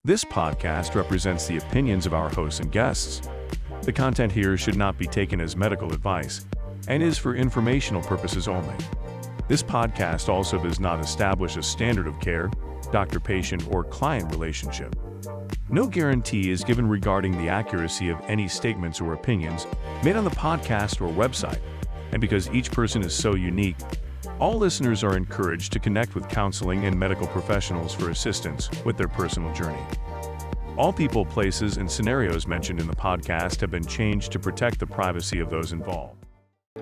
This podcast represents the opinions of our hosts and guests. The content here should not be taken as medical advice and is for informational purposes only. This podcast also does not establish a standard of care, doctor-patient, or client relationship. No guarantee is given regarding the accuracy of any statements or opinions made on the podcast or website, and because each person is so unique, all listeners are encouraged to connect with counseling and medical professionals for assistance with their personal journey. All people, places, and scenarios mentioned in the podcast have been changed to protect the privacy of those involved.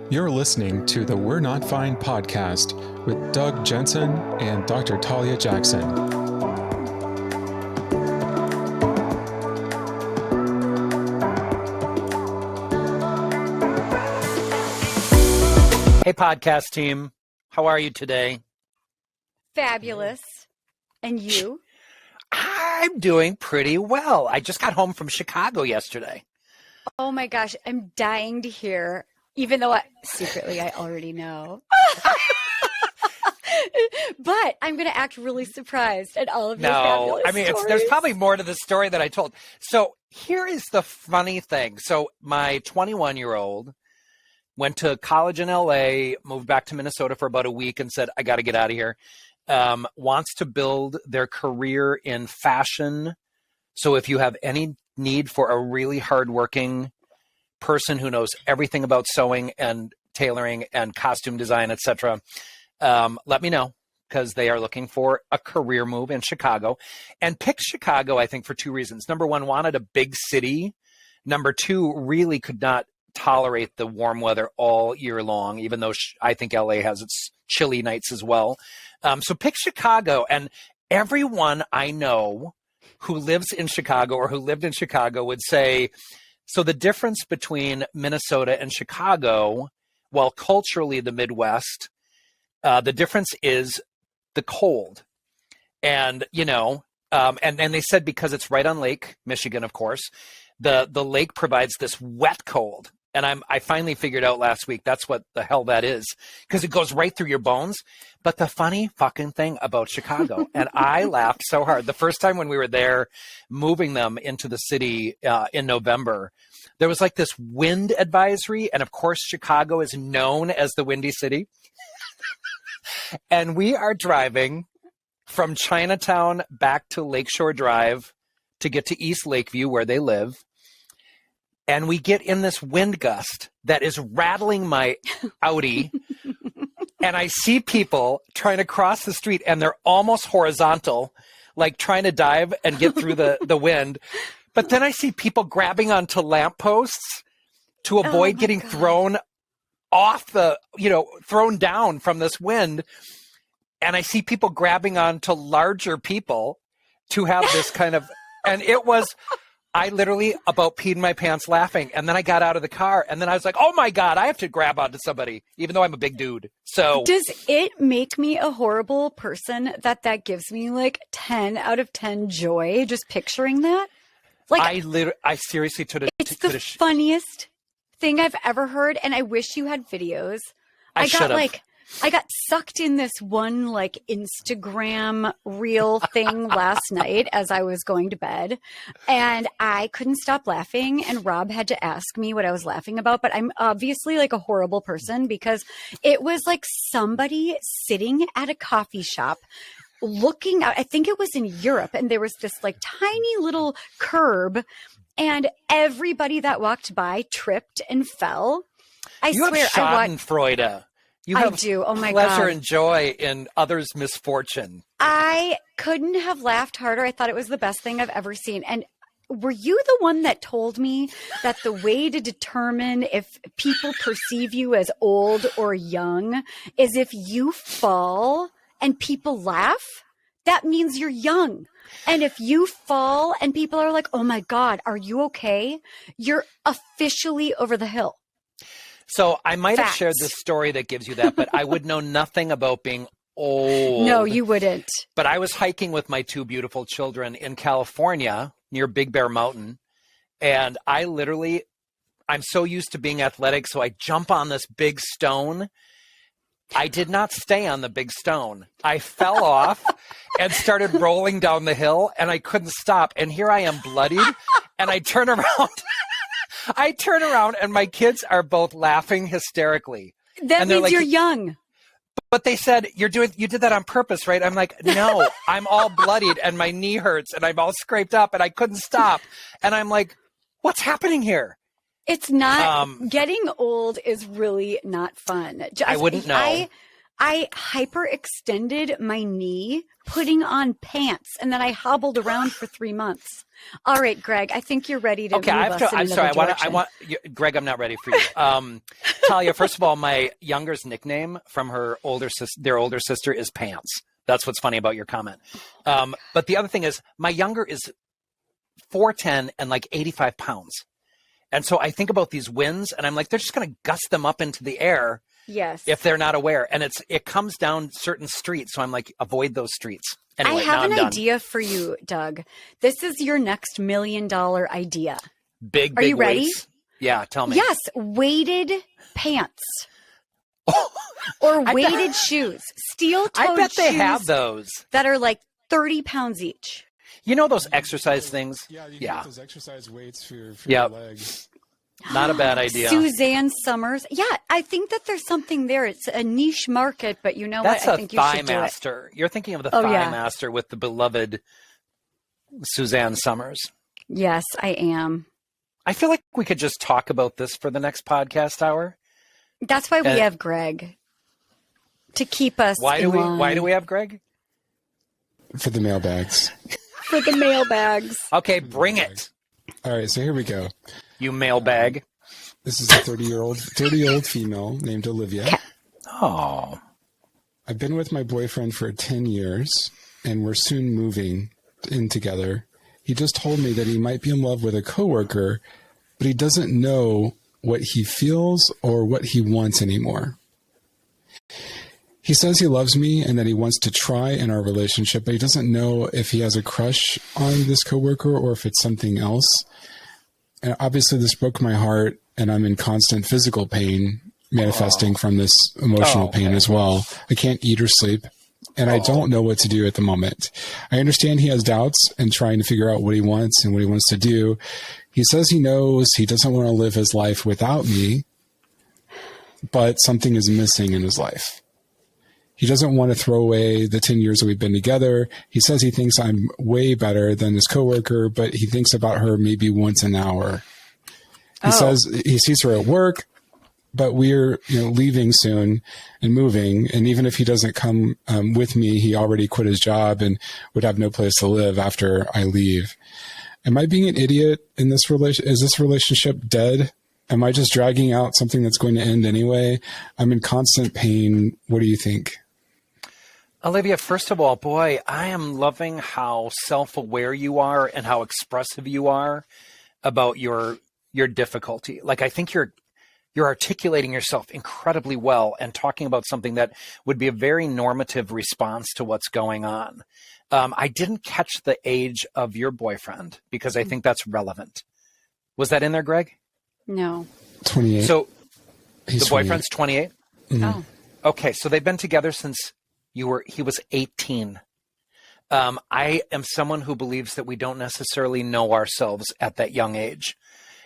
You're listening to the We're Not Fine podcast with Doug Jensen and Dr. Talia Jackson. Hey, podcast team. How are you today? Fabulous. And you? I'm doing pretty well. I just got home from Chicago yesterday. Oh my gosh, I'm dying to hear, even though secretly I already know. But I'm going to act really surprised at all of your fabulous stories. There's probably more to the story that I told. So here is the funny thing. So my 21-year-old went to college in LA, moved back to Minnesota for about a week and said, I got to get out of here. Wants to build their career in fashion. So if you have any need for a really hardworking person who knows everything about sewing and tailoring and costume design, etc., let me know, because they are looking for a career move in Chicago. And picked Chicago, I think, for two reasons. Number one, wanted a big city. Number two, really could not tolerate the warm weather all year long, even though I think LA has its chilly nights as well. So pick Chicago, and everyone I know who lives in Chicago or who lived in Chicago would say, so the difference between Minnesota and Chicago, while culturally the Midwest, the difference is the cold. And, and they said because it's right on Lake Michigan, of course, the lake provides this wet cold. And I finally figured out last week that's what the hell that is, because it goes right through your bones. But the funny fucking thing about Chicago, and I laughed so hard the first time when we were there moving them into the city in November, there was like this wind advisory. And of course, Chicago is known as the Windy City. And we are driving from Chinatown back to Lakeshore Drive to get to East Lakeview where they live. And we get in this wind gust that is rattling my Audi. And I see people trying to cross the street and they're almost horizontal, like trying to dive and get through the wind. But then I see people grabbing onto lampposts to avoid getting thrown off thrown down from this wind. And I see people grabbing onto larger people to have this kind of, and it was, I literally about peed my pants laughing. And then I got out of the car and then I was like, oh my God, I have to grab onto somebody, even though I'm a big dude. So does it make me a horrible person that gives me like 10 out of 10 joy just picturing that? Like I seriously took it. It's the funniest thing I've ever heard. And I wish you had videos. I got sucked in this one like Instagram reel thing last night as I was going to bed, and I couldn't stop laughing, and Rob had to ask me what I was laughing about, but I'm obviously like a horrible person because it was like somebody sitting at a coffee shop looking out. I think it was in Europe, and there was this like tiny little curb, and everybody that walked by tripped and fell. You have Schadenfreude. I do. Oh my God. Pleasure and joy in others' misfortune. I couldn't have laughed harder. I thought it was the best thing I've ever seen. And were you the one that told me that the way to determine if people perceive you as old or young is if you fall and people laugh? That means you're young. And if you fall and people are like, oh my God, are you okay? You're officially over the hill. So I might have shared this story that gives you that, but I would know nothing about being old. No, you wouldn't. But I was hiking with my two beautiful children in California near Big Bear Mountain. And I'm so used to being athletic. So I jump on this big stone I did not stay on the big stone. I fell off and started rolling down the hill, and I couldn't stop. And here I am bloodied, and I turn around. And my kids are both laughing hysterically. That means you're young. But they said, you did that on purpose, right? I'm like, no, I'm all bloodied and my knee hurts and I'm all scraped up and I couldn't stop. And I'm like, what's happening here? It's not, getting old is really not fun. I wouldn't know. I hyperextended my knee putting on pants, and then I hobbled around for 3 months. All right, Greg, I think you're ready to move us in I'm sorry. Greg, I'm not ready for you. Talia, first of all, my younger's nickname from their older sister is Pants. That's what's funny about your comment. But the other thing is, my younger is 4'10" and like 85 pounds. And so I think about these winds, and I'm like, they're just going to gust them up into the air. Yes. If they're not aware. And it comes down certain streets. So I'm like, avoid those streets. Anyway, I have an idea for you, Doug. This is your next $1 million idea. Big Are you ready? weights. Yeah, tell me. Yes, weighted pants. Or weighted shoes. Steel-toed shoes. I bet they have those. That are like 30 pounds each. You know those exercise things? Yeah, you get those exercise weights for your legs. Not a bad idea. Suzanne Summers. Yeah, I think that there's something there. It's a niche market, but you know what? I think you should do it. That's a Thigh Master. You're thinking of the Thigh Master with the beloved Suzanne Summers. Yes, I am. I feel like we could just talk about this for the next podcast hour. That's why we have Greg. To keep us Why do we have Greg? For the mailbags. For the mailbags. Okay, bring it. All right, so here we go. You mailbag. This is a 30-year-old female named Olivia. Oh. I've been with my boyfriend for 10 years, and we're soon moving in together. He just told me that he might be in love with a coworker, but he doesn't know what he feels or what he wants anymore. He says he loves me and that he wants to try in our relationship, but he doesn't know if he has a crush on this coworker or if it's something else. And obviously this broke my heart, and I'm in constant physical pain manifesting from this emotional pain as well. I can't eat or sleep, and I don't know what to do at the moment. I understand he has doubts and trying to figure out what he wants and what he wants to do. He says he knows he doesn't want to live his life without me, but something is missing in his life. He doesn't want to throw away the 10 years that we've been together. He says he thinks I'm way better than his coworker, but he thinks about her maybe once an hour. He says he sees her at work, but we're leaving soon and moving. And even if he doesn't come with me, he already quit his job and would have no place to live after I leave. Am I being an idiot in this relation? Is this relationship dead? Am I just dragging out something that's going to end anyway? I'm in constant pain. What do you think? Olivia, first of all, boy, I am loving how self-aware you are and how expressive you are about your difficulty. Like, I think you're articulating yourself incredibly well and talking about something that would be a very normative response to what's going on. I didn't catch the age of your boyfriend because I think that's relevant. Was that in there, Greg? No. 28. So He's the boyfriend's 28? Mm-hmm. Oh. Okay, so they've been together since he was 18. I am someone who believes that we don't necessarily know ourselves at that young age.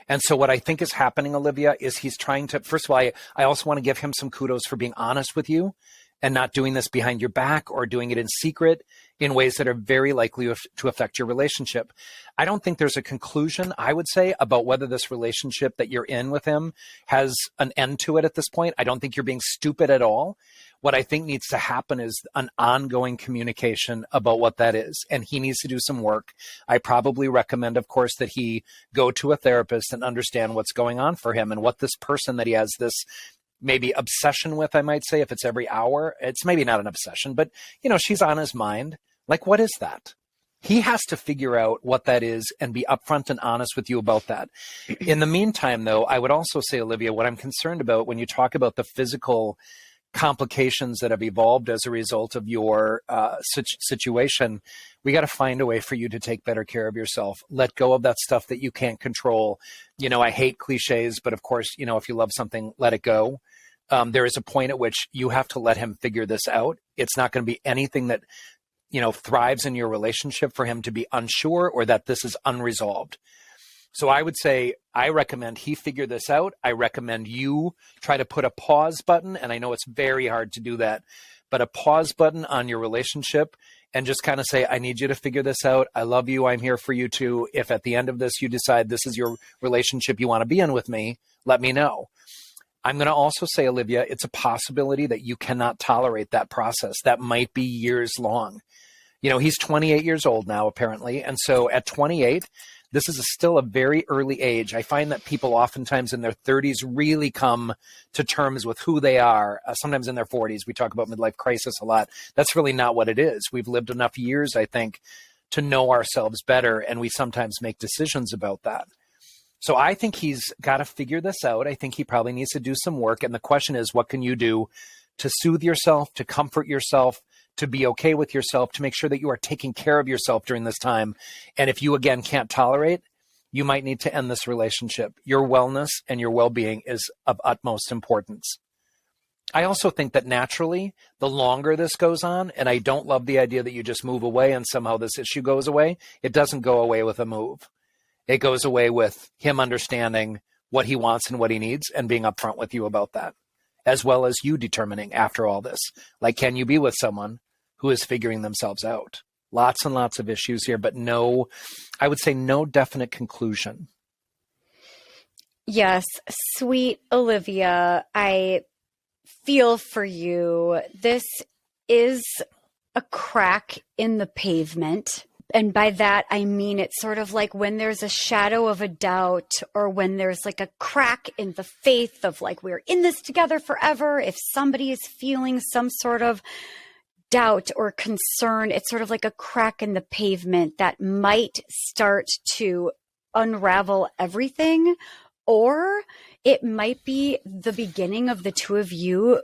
And so what I think is happening, Olivia, is he's trying to, first of all, I also want to give him some kudos for being honest with you and not doing this behind your back or doing it in secret in ways that are very likely to affect your relationship. I don't think there's a conclusion, I would say, about whether this relationship that you're in with him has an end to it at this point. I don't think you're being stupid at all. What I think needs to happen is an ongoing communication about what that is. And he needs to do some work. I probably recommend, of course, that he go to a therapist and understand what's going on for him and what this person that he has this maybe obsession with, I might say, if it's every hour. It's maybe not an obsession, but, she's on his mind. Like, what is that? He has to figure out what that is and be upfront and honest with you about that. In the meantime, though, I would also say, Olivia, what I'm concerned about when you talk about the physical complications that have evolved as a result of your situation, we got to find a way for you to take better care of yourself. Let go of that stuff that you can't control. I hate cliches, but of course, if you love something, let it go. There is a point at which you have to let him figure this out. It's not going to be anything that, thrives in your relationship for him to be unsure or that this is unresolved. So I would say, I recommend he figure this out. I recommend you try to put a pause button. And I know it's very hard to do that, but a pause button on your relationship and just kind of say, I need you to figure this out. I love you. I'm here for you too. If at the end of this, you decide this is your relationship you want to be in with me, let me know. I'm going to also say, Olivia, it's a possibility that you cannot tolerate that process. That might be years long. He's 28 years old now, apparently. And so at 28, this is still a very early age. I find that people oftentimes in their 30s really come to terms with who they are. Sometimes in their 40s, we talk about midlife crisis a lot. That's really not what it is. We've lived enough years, I think, to know ourselves better, and we sometimes make decisions about that. So I think he's got to figure this out. I think he probably needs to do some work. And the question is, what can you do to soothe yourself, to comfort yourself, to be okay with yourself, to make sure that you are taking care of yourself during this time? And if you, again, can't tolerate, you might need to end this relationship. Your wellness and your well-being is of utmost importance. I also think that naturally, the longer this goes on, and I don't love the idea that you just move away and somehow this issue goes away. It doesn't go away with a move. It goes away with him understanding what he wants and what he needs and being upfront with you about that, as well as you determining after all this, like, can you be with someone who is figuring themselves out? Lots and lots of issues here, but I would say no definite conclusion. Yes, sweet Olivia, I feel for you. This is a crack in the pavement. And by that, I mean it's sort of like when there's a shadow of a doubt, or when there's like a crack in the faith of like, we're in this together forever. If somebody is feeling some sort of doubt or concern, it's sort of like a crack in the pavement that might start to unravel everything, or it might be the beginning of the two of you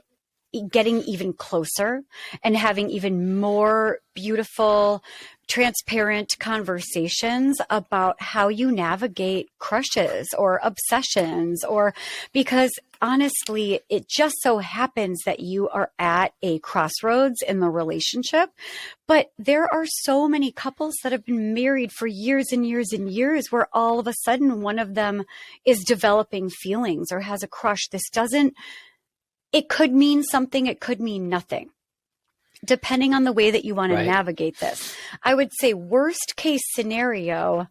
getting even closer and having even more beautiful, transparent conversations about how you navigate crushes or obsessions, or because honestly, it just so happens that you are at a crossroads in the relationship. But there are so many couples that have been married for years and years and years where all of a sudden one of them is developing feelings or has a crush. It could mean something, it could mean nothing, depending on the way that you want to navigate this. I would say worst case scenario,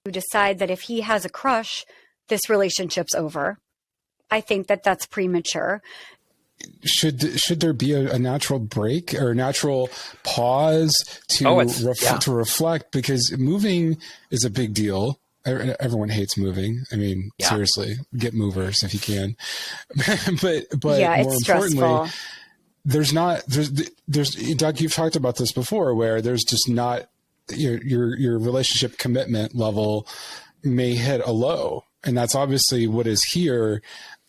you decide that if he has a crush, this relationship's over. I think that that's premature. Should there be a natural break or a natural pause to reflect? Because moving is a big deal. Everyone hates moving. I mean, seriously, get movers if you can. but yeah, more it's importantly, stressful. there's Doug, you've talked about this before, where there's just not your relationship commitment level may hit a low, and that's obviously what is here.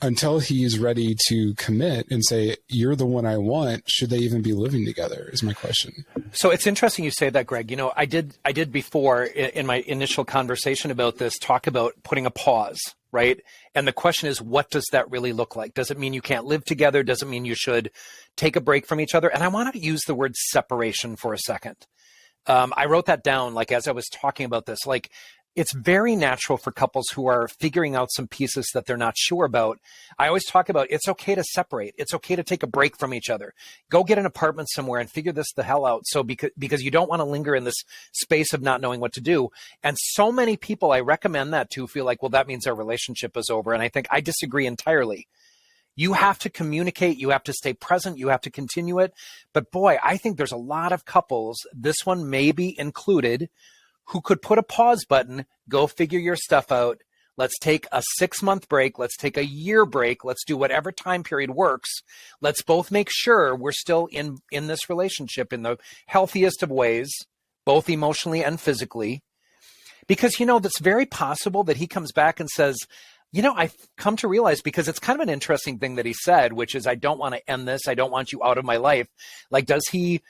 Until he's ready to commit and say, you're the one I want, should they even be living together is my question. So it's interesting you say that, Greg. I did before in my initial conversation about this, talk about putting a pause, right? And the question is, what does that really look like? Does it mean you can't live together? Does it mean you should take a break from each other? And I want to use the word separation for a second. I wrote that down, as I was talking about this, it's very natural for couples who are figuring out some pieces that they're not sure about. I always talk about it's okay to separate. It's okay to take a break from each other. Go get an apartment somewhere and figure this the hell out. So because you don't want to linger in this space of not knowing what to do. And so many people I recommend that to feel like, well, that means our relationship is over. And I think I disagree entirely. You have to communicate. You have to stay present. You have to continue it. But boy, I think there's a lot of couples, this one may be included, who could put a pause button, go figure your stuff out. Let's take a 6-month break. Let's take a year break. Let's do whatever time period works. Let's both make sure we're still in this relationship in the healthiest of ways, both emotionally and physically. Because, that's very possible that he comes back and says, I've come to realize, because it's kind of an interesting thing that he said, which is, I don't want to end this. I don't want you out of my life. Does he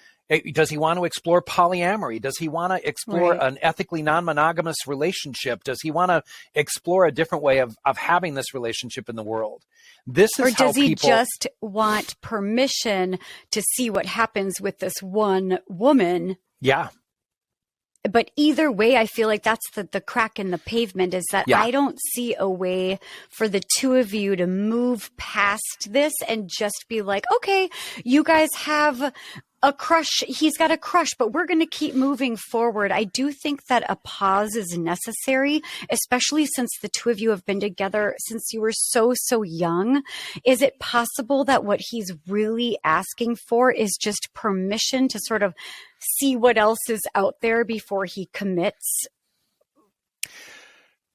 Does he want to explore polyamory? Does he want to explore an ethically non-monogamous relationship? Does he want to explore a different way of having this relationship in the world? This is or does he just want permission to see what happens with this one woman? Yeah. But either way, I feel like that's the crack in the pavement, is that I don't see a way for the two of you to move past this and just be like, okay, you guys have a crush. He's got a crush, but we're going to keep moving forward. I do think that a pause is necessary, especially since the two of you have been together since you were so young. Is it possible that what he's really asking for is just permission to sort of see what else is out there before he commits?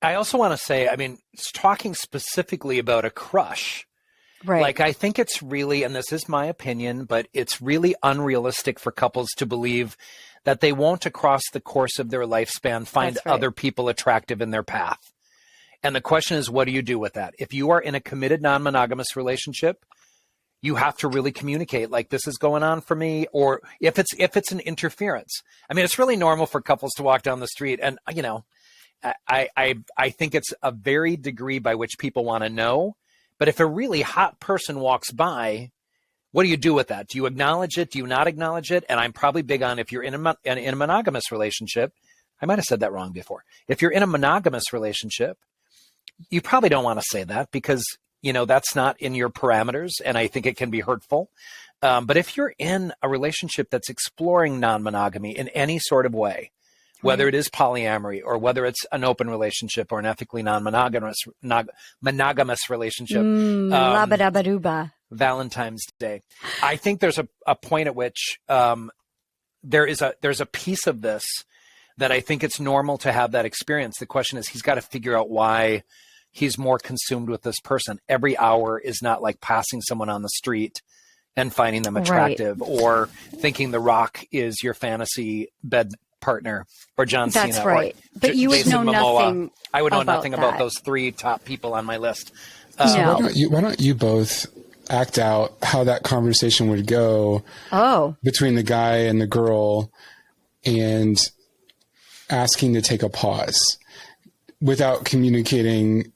I also want to say, I mean, talking specifically about a crush, right? Like, I think it's really, and this is my opinion, but it's really unrealistic for couples to believe that they won't, across the course of their lifespan, find other people attractive in their path. And the question is, what do you do with that? If you are in a committed non-monogamous relationship, you have to really communicate, like, this is going on for me. Or if it's an interference, I mean, it's really normal for couples to walk down the street, and, you know, I think it's a varied degree by which people want to know. But if a really hot person walks by, what do you do with that? Do you acknowledge it? Do you not acknowledge it? And I'm probably big on, if you're in a monogamous relationship, I might have said that wrong before. If you're in a monogamous relationship, you probably don't want to say that, because, you know, that's not in your parameters, and I think it can be hurtful. But if you're in a relationship that's exploring non-monogamy in any sort of way, whether it is polyamory or whether it's an open relationship or an ethically non-monogamous monogamous relationship, Valentine's Day, I think there's a point at which there's a piece of this that I think it's normal to have that experience. The question is, he's got to figure out why he's more consumed with this person. Every hour is not like passing someone on the street and finding them attractive, or thinking The Rock is your fantasy bed partner, or John Cena. That's right. But you would know nothing. I would know nothing about those three top people on my list. So why don't you both act out how that conversation would go between the guy and the girl, and asking to take a pause without communicating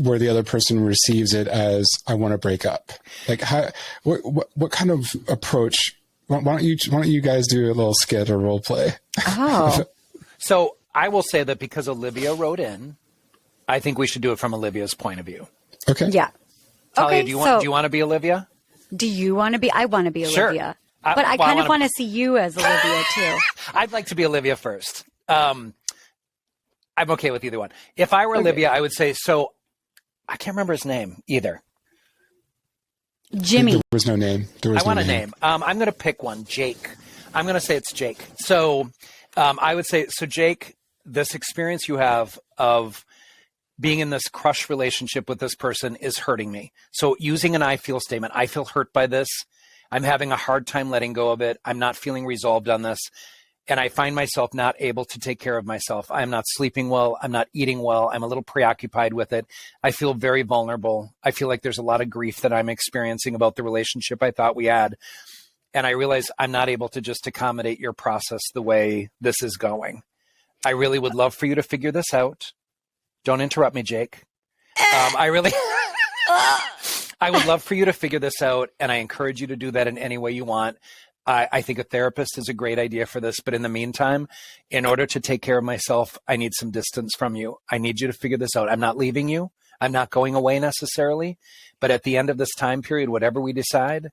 where the other person receives it as, I want to break up. Like, what kind of approach? Why don't you guys do a little skit or role play? So I will say that because Olivia wrote in, I think we should do it from Olivia's point of view. Okay. Yeah. Talia, do you want to be Olivia? Do you want to be? I want to be Sure. Olivia. But I kind of want to see you as Olivia too. I'd like to be Olivia first. I'm okay with either one. If I were Olivia, I would say, so I can't remember his name either. Jimmy. There was no name. I want a name. I'm going to pick one. Jake. I'm going to say it's Jake. So I would say, so Jake, this experience you have of being in this crush relationship with this person is hurting me. So using an I feel statement, I feel hurt by this. I'm having a hard time letting go of it. I'm not feeling resolved on this. And I find myself not able to take care of myself. I'm not sleeping well. I'm not eating well. I'm a little preoccupied with it. I feel very vulnerable. I feel like there's a lot of grief that I'm experiencing about the relationship I thought we had. And I realize I'm not able to just accommodate your process the way this is going. I really would love for you to figure this out. Don't interrupt me, Jake. I would love for you to figure this out, and I encourage you to do that in any way you want. I think a therapist is a great idea for this, but in the meantime, in order to take care of myself, I need some distance from you. I need you to figure this out. I'm not leaving you. I'm not going away necessarily, but at the end of this time period, whatever we decide,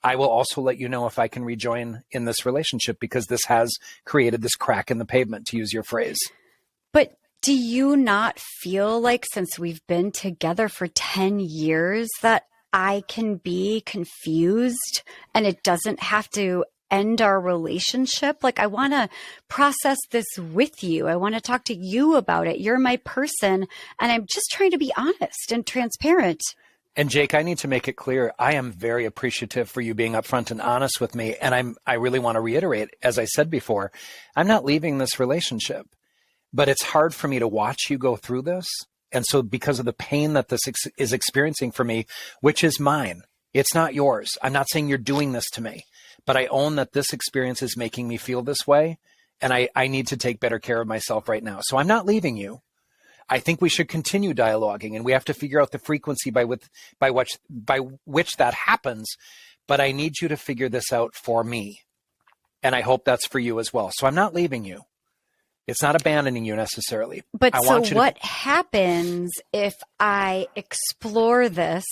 I will also let you know if I can rejoin in this relationship, because this has created this crack in the pavement, to use your phrase. But do you not feel like, since we've been together for 10 years, that I can be confused and it doesn't have to end our relationship? Like, I want to process this with you. I want to talk to you about it. You're my person, and I'm just trying to be honest and transparent. And Jake, I need to make it clear, I am very appreciative for you being upfront and honest with me. And I really want to reiterate, as I said before, I'm not leaving this relationship, but it's hard for me to watch you go through this. And so because of the pain that this is experiencing for me, which is mine, it's not yours. I'm not saying you're doing this to me, but I own that this experience is making me feel this way. And I need to take better care of myself right now. So I'm not leaving you. I think we should continue dialoguing, and we have to figure out the frequency by which that happens. But I need you to figure this out for me. And I hope that's for you as well. So I'm not leaving you. It's not abandoning you necessarily. But so what happens if I explore this?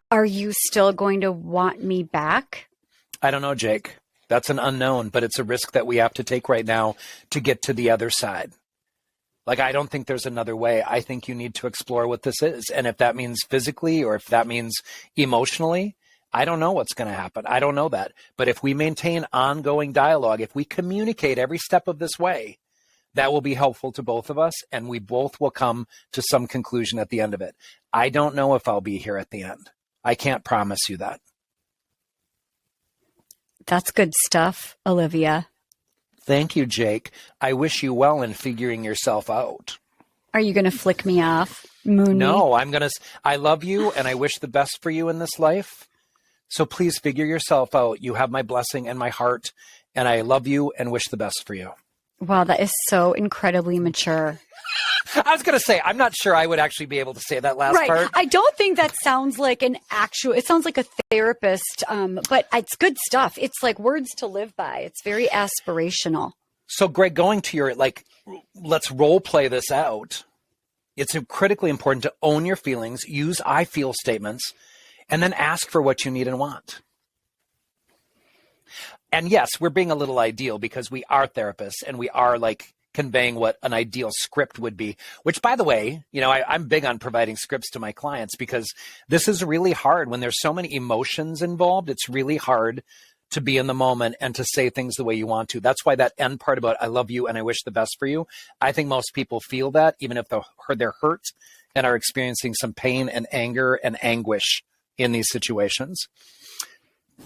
Are you still going to want me back? I don't know, Jake. That's an unknown, but it's a risk that we have to take right now to get to the other side. Like, I don't think there's another way. I think you need to explore what this is. And if that means physically or if that means emotionally, I don't know what's going to happen. I don't know that. But if we maintain ongoing dialogue, if we communicate every step of this way, that will be helpful to both of us. And we both will come to some conclusion at the end of it. I don't know if I'll be here at the end. I can't promise you that. That's good stuff, Olivia. Thank you, Jake. I wish you well in figuring yourself out. Are you going to flick me off? Moon No, me? I love you and I wish the best for you in this life. So please figure yourself out. You have my blessing and my heart, and I love you and wish the best for you. Wow, that is so incredibly mature. I was going to say, I'm not sure I would actually be able to say that last part. I don't think that sounds like it sounds like a therapist, but it's good stuff. It's like words to live by. It's very aspirational. So Greg, going to your, let's role play this out. It's critically important to own your feelings, use I feel statements, and then ask for what you need and want. And yes, we're being a little ideal because we are therapists and we are conveying what an ideal script would be, which, by the way, I'm big on providing scripts to my clients because this is really hard when there's so many emotions involved. It's really hard to be in the moment and to say things the way you want to. That's why that end part about I love you and I wish the best for you, I think most people feel that even if they're hurt and are experiencing some pain and anger and anguish in these situations.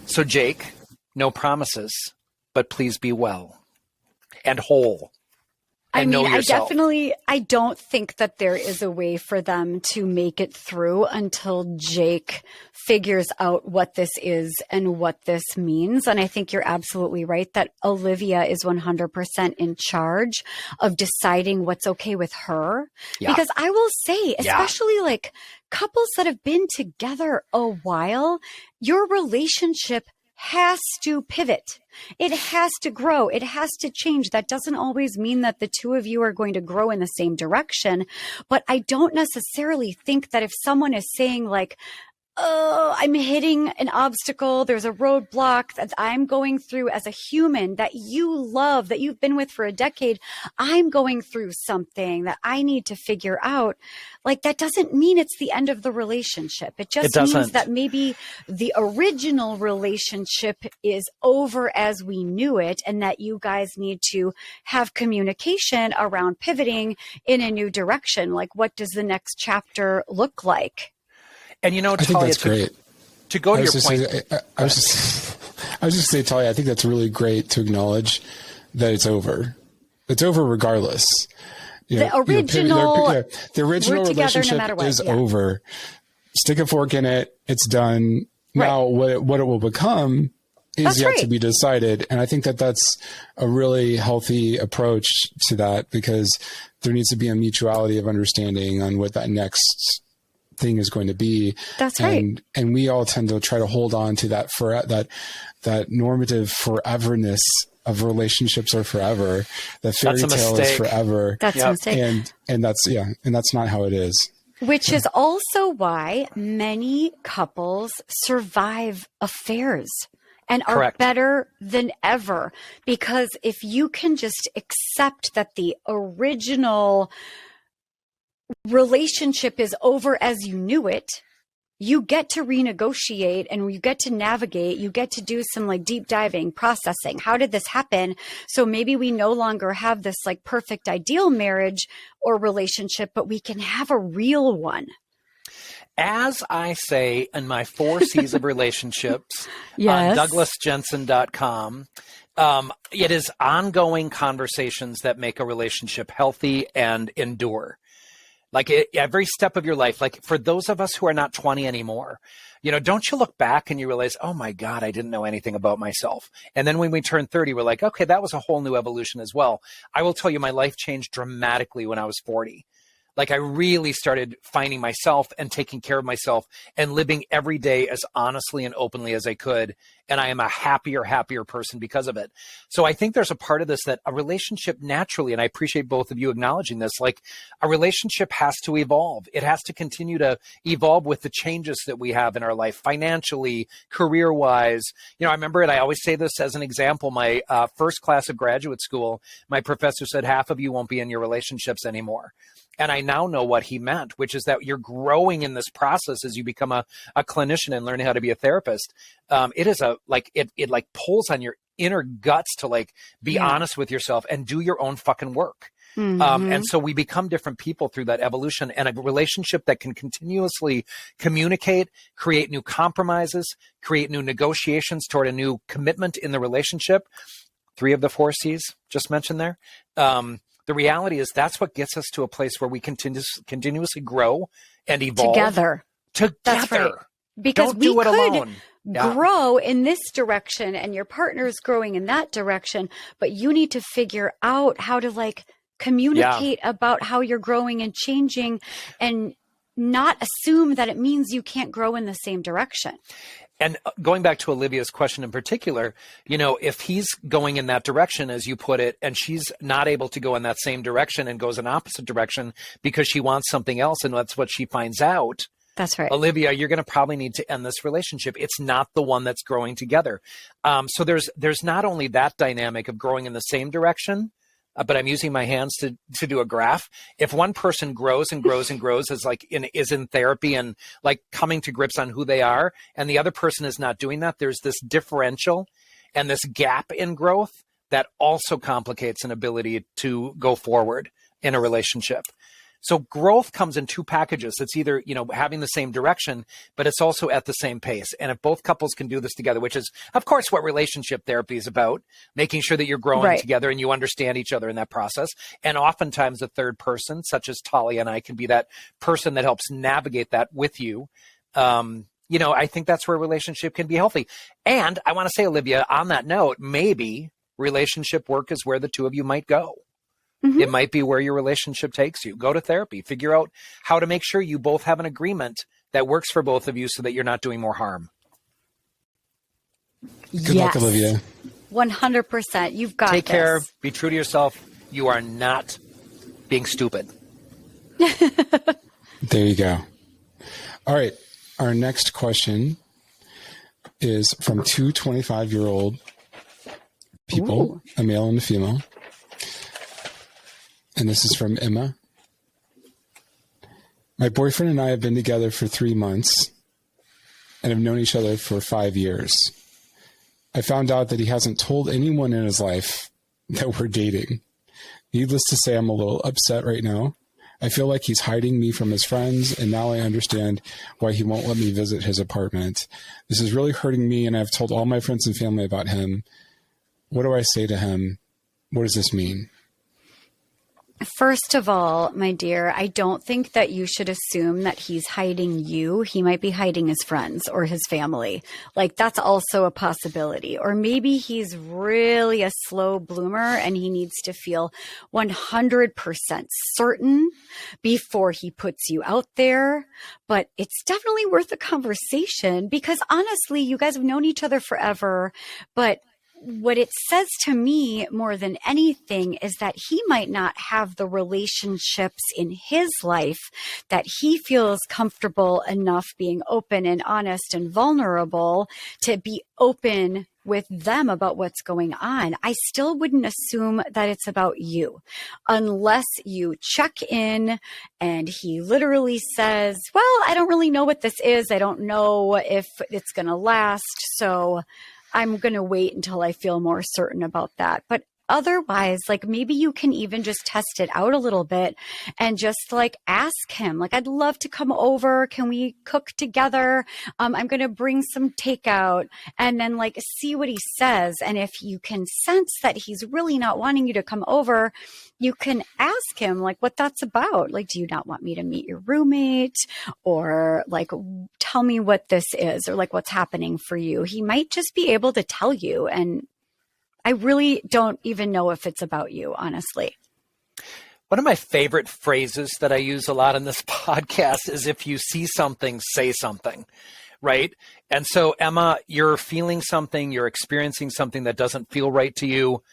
So Jake, no promises, but please be well and whole. I don't think that there is a way for them to make it through until Jake figures out what this is and what this means. And I think you're absolutely right that Olivia is 100% in charge of deciding what's okay with her. Yeah. Because I will say, especially couples that have been together a while, your relationship has to pivot. It has to grow. It has to change. That doesn't always mean that the two of you are going to grow in the same direction. But I don't necessarily think that if someone is saying oh, I'm hitting an obstacle, there's a roadblock that I'm going through as a human that you love, that you've been with for a decade, I'm going through something that I need to figure out. That doesn't mean it's the end of the relationship. It just means that maybe the original relationship is over as we knew it, and that you guys need to have communication around pivoting in a new direction. What does the next chapter look like? And Talia, I think that's great. To go to your point, I was just saying, Talia, I think that's really great to acknowledge that it's over. It's over regardless. The original relationship is over. Stick a fork in it. It's done. Right. Now, what it will become is yet to be decided. And I think that that's a really healthy approach to that, because there needs to be a mutuality of understanding on what that next thing is going to be. That's right. And we all tend to try to hold on to that that normative foreverness of relationships are forever. The fairy tale is forever. That's a mistake. And that's not how it is. Which is also why many couples survive affairs and are better than ever. Because if you can just accept that the original relationship is over as you knew it, you get to renegotiate and you get to navigate, you get to do some deep diving, processing. How did this happen? So maybe we no longer have this perfect ideal marriage or relationship, but we can have a real one. As I say in my 4 C's of relationships on douglasjensen.com, it is ongoing conversations that make a relationship healthy and endure. Like every step of your life, like for those of us who are not 20 anymore, don't you look back and you realize, oh my God, I didn't know anything about myself. And then when we turn 30, we're like, okay, that was a whole new evolution as well. I will tell you, my life changed dramatically when I was 40. Like I really started finding myself and taking care of myself and living every day as honestly and openly as I could. And I am a happier person because of it. So I think there's a part of this that a relationship naturally, and I appreciate both of you acknowledging this, like a relationship has to evolve. It has to continue to evolve with the changes that we have in our life, financially, career-wise. I remember it. I always say this as an example. My first class of graduate school, my professor said, half of you won't be in your relationships anymore. And I now know what he meant, which is that you're growing in this process as you become a clinician and learning how to be a therapist. It is it pulls on your inner guts to like be honest with yourself and do your own fucking work. Mm-hmm. And so we become different people through that evolution, and a relationship that can continuously communicate, create new compromises, create new negotiations toward a new commitment in the relationship. 3 of the 4 C's just mentioned there. The reality is that's what gets us to a place where we continuously grow and evolve together. That's right. Because we could grow in this direction and your partner's growing in that direction, but you need to figure out how to like communicate about how you're growing and changing and not assume that it means you can't grow in the same direction. And going back to Olivia's question in particular, if he's going in that direction, as you put it, and she's not able to go in that same direction and goes in opposite direction because she wants something else and that's what she finds out. That's right. Olivia, you're going to probably need to end this relationship. It's not the one that's growing together. So there's not only that dynamic of growing in the same direction, but I'm using my hands to do a graph. If one person grows and grows and grows is in therapy and like coming to grips on who they are, and the other person is not doing that, there's this differential and this gap in growth that also complicates an ability to go forward in a relationship. So growth comes in 2 packages. It's either, having the same direction, but it's also at the same pace. And if both couples can do this together, which is, of course, what relationship therapy is about, making sure that you're growing together and you understand each other in that process. And oftentimes a third person, such as Talia and I, can be that person that helps navigate that with you. I think that's where a relationship can be healthy. And I want to say, Olivia, on that note, maybe relationship work is where the 2 of you might go. Mm-hmm. It might be where your relationship takes you. Go to therapy. Figure out how to make sure you both have an agreement that works for both of you so that you're not doing more harm. Good luck, Olivia. 100%. You've got Take care. Be true to yourself. You are not being stupid. There you go. All right. Our next question is from 2 25-year-old people, Ooh. A male and a female. And this is from Emma. My boyfriend and I have been together for 3 months and have known each other for 5 years. I found out that he hasn't told anyone in his life that we're dating. Needless to say, I'm a little upset right now. I feel like he's hiding me from his friends, and now I understand why he won't let me visit his apartment. This is really hurting me, and I've told all my friends and family about him. What do I say to him? What does this mean? First of all, my dear, I don't think that you should assume that he's hiding you. He might be hiding his friends or his family. Like, that's also a possibility. Or maybe he's really a slow bloomer and he needs to feel 100% certain before he puts you out there. But it's definitely worth a conversation because honestly, you guys have known each other forever, but what it says to me more than anything is that he might not have the relationships in his life that he feels comfortable enough being open and honest and vulnerable to be open with them about what's going on. I still wouldn't assume that it's about you unless you check in and he literally says, well, I don't really know what this is. I don't know if it's going to last. So I'm going to wait until I feel more certain about that. But otherwise, like maybe you can even just test it out a little bit and just like ask him, like, I'd love to come over. Can we cook together? I'm going to bring some takeout, and then like see what he says. And if you can sense that he's really not wanting you to come over, you can ask him like what that's about. Like, do you not want me to meet your roommate? Or like, tell me what this is, or like what's happening for you. He might just be able to tell you. And I really don't even know if it's about you, honestly. One of my favorite phrases that I use a lot in this podcast is, if you see something, say something, right? And so, Emma, you're feeling something, you're experiencing something that doesn't feel right to you,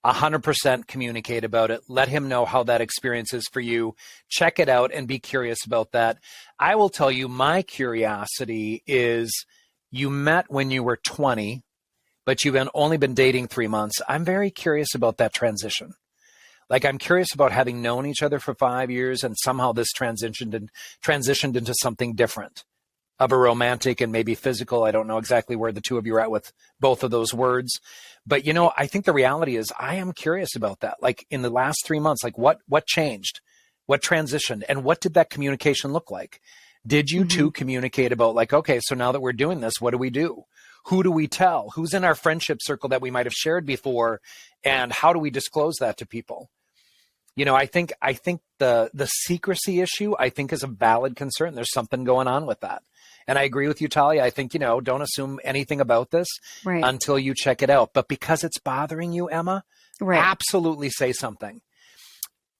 100% communicate about it. Let him know how that experience is for you. Check it out and be curious about that. I will tell you, my curiosity is, you met when you were 20, but you've only been dating 3 months. I'm very curious about that transition. Like, I'm curious about having known each other for 5 years and somehow this transitioned into something different, of a romantic and maybe physical. I don't know exactly where the two of you are at with both of those words. But, you know, I think the reality is I am curious about that. Like, in the last 3 months, like what changed? What transitioned? And what did that communication look like? Did you two communicate about like, okay, so now that we're doing this, what do we do? Who do we tell? Who's in our friendship circle that we might have shared before? And how do we disclose that to people? You know, I think the secrecy issue, I think, is a valid concern. There's something going on with that. And I agree with you, Talia. I think, you know, don't assume anything about this until you check it out. But because it's bothering you, Emma, absolutely say something.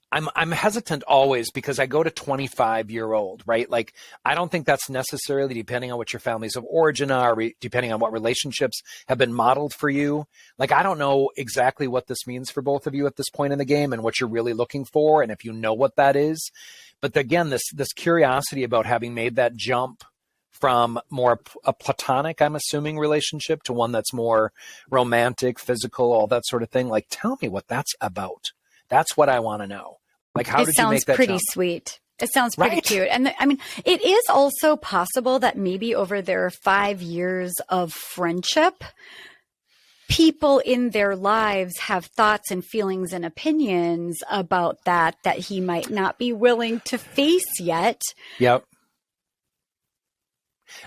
I'm hesitant always because I go to 25-year-old, right? Like, I don't think that's necessarily, depending on what your families of origin are, depending on what relationships have been modeled for you. Like, I don't know exactly what this means for both of you at this point in the game and what you're really looking for, and if you know what that is. But again, this curiosity about having made that jump from more a platonic, I'm assuming, relationship to one that's more romantic, physical, all that sort of thing. Like, tell me what that's about. That's what I want to know. Like, how did you make that jump? It sounds pretty sweet. It sounds pretty cute. And I mean, it is also possible that maybe over their 5 years of friendship, people in their lives have thoughts and feelings and opinions about that he might not be willing to face yet. Yep.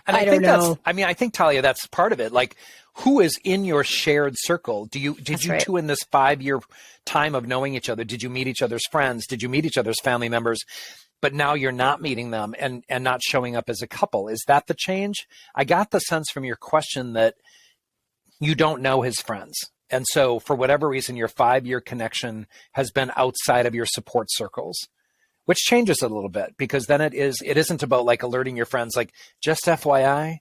And I don't know. I think, Talia, that's part of it. Like, who is in your shared circle? Did you two in this 5-year time of knowing each other, did you meet each other's friends? Did you meet each other's family members? But now you're not meeting them and not showing up as a couple. Is that the change? I got the sense from your question that you don't know his friends. And so for whatever reason, your 5-year connection has been outside of your support circles, which changes it a little bit, because then it isn't about like alerting your friends, like, just FYI,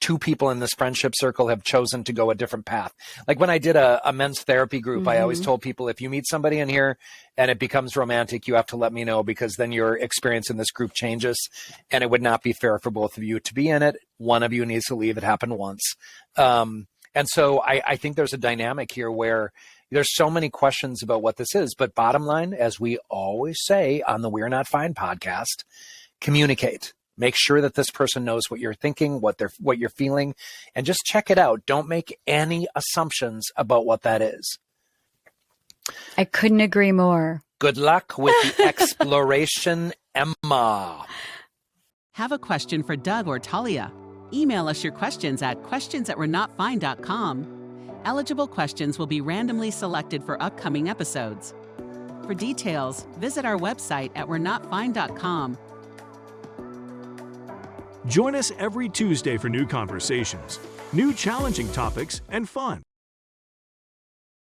2 people in this friendship circle have chosen to go a different path. Like, when I did a men's therapy group, I always told people, if you meet somebody in here and it becomes romantic, you have to let me know, because then your experience in this group changes and it would not be fair for both of you to be in it. One of you needs to leave. It happened once. And so I think there's a dynamic here where there's so many questions about what this is. But bottom line, as we always say on the We're Not Fine podcast, communicate. Make sure that this person knows what you're thinking, what you're feeling, and just check it out. Don't make any assumptions about what that is. I couldn't agree more. Good luck with the exploration, Emma. Have a question for Doug or Talia? Email us your questions at questions@we'renotfine.com. Eligible questions will be randomly selected for upcoming episodes. For details, visit our website at we'renotfine.com. Join us every Tuesday for new conversations, new challenging topics, and fun.